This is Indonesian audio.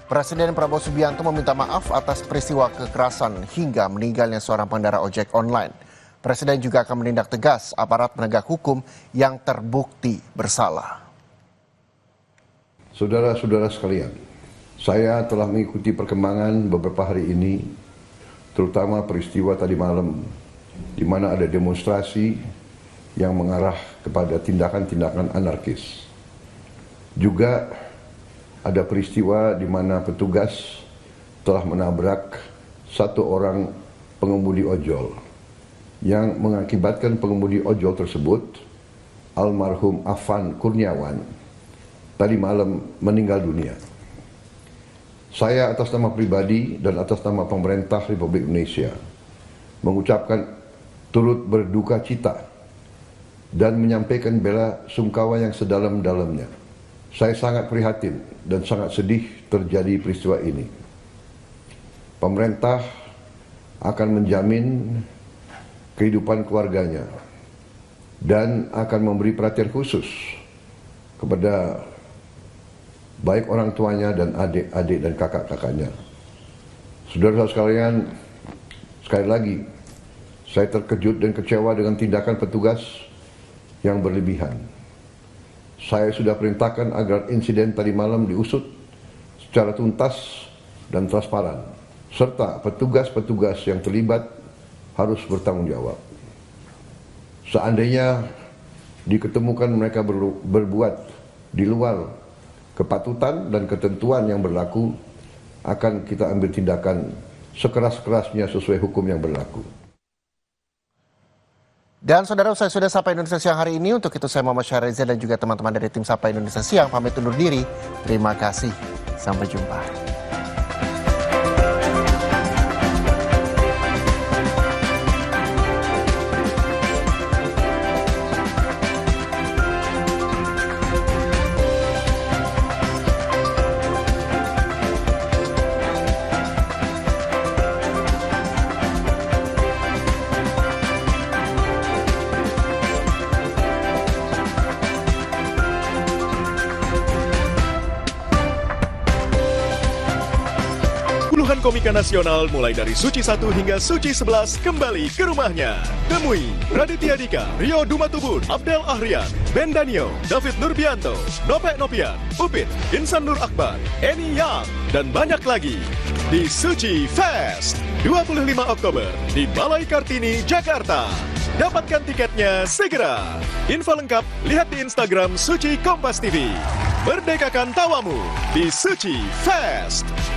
Presiden Prabowo Subianto meminta maaf atas peristiwa kekerasan hingga meninggalnya seorang pengendara ojek online. Presiden juga akan menindak tegas aparat penegak hukum yang terbukti bersalah. Saudara-saudara sekalian, saya telah mengikuti perkembangan beberapa hari ini, terutama peristiwa tadi malam, di mana ada demonstrasi yang mengarah kepada tindakan-tindakan anarkis. Juga ada peristiwa di mana petugas telah menabrak satu orang pengemudi ojol yang mengakibatkan pengemudi ojol tersebut, almarhum Afan Kurniawan, tadi malam meninggal dunia. Saya atas nama pribadi dan atas nama pemerintah Republik Indonesia mengucapkan turut berduka cita dan menyampaikan bela sungkawa yang sedalam-dalamnya. Saya sangat prihatin dan sangat sedih terjadi peristiwa ini. Pemerintah akan menjamin kehidupan keluarganya dan akan memberi perhatian khusus kepada baik orang tuanya dan adik-adik dan kakak-kakaknya. Saudara-saudara sekalian, sekali lagi, saya terkejut dan kecewa dengan tindakan petugas yang berlebihan. Saya sudah perintahkan agar insiden tadi malam diusut secara tuntas dan transparan, serta petugas-petugas yang terlibat harus bertanggung jawab. Seandainya diketemukan mereka berbuat di luar kepatutan dan ketentuan yang berlaku, akan kita ambil tindakan sekeras-kerasnya sesuai hukum yang berlaku. Dan saudara, saya sudah Sapa Indonesia Siang hari ini. Untuk itu saya Muhammad Syahriza dan juga teman-teman dari tim Sapa Indonesia Siang pamit undur diri. Terima kasih. Sampai jumpa. Puluhan komika nasional mulai dari Suci 1 hingga Suci 11 kembali ke rumahnya. Temui Raditya Dika, Rio Dumatubun, Abdel Ahrian, Ben Danio, David Nurbianto, Nopek Nopian, Upit, Insan Nur Akbar, Eni Yang, dan banyak lagi di Suci Fest 25 Oktober di Balai Kartini, Jakarta. Dapatkan tiketnya segera. Info lengkap lihat di Instagram Suci Kompas TV. Merdekakan tawamu di Suci Fest.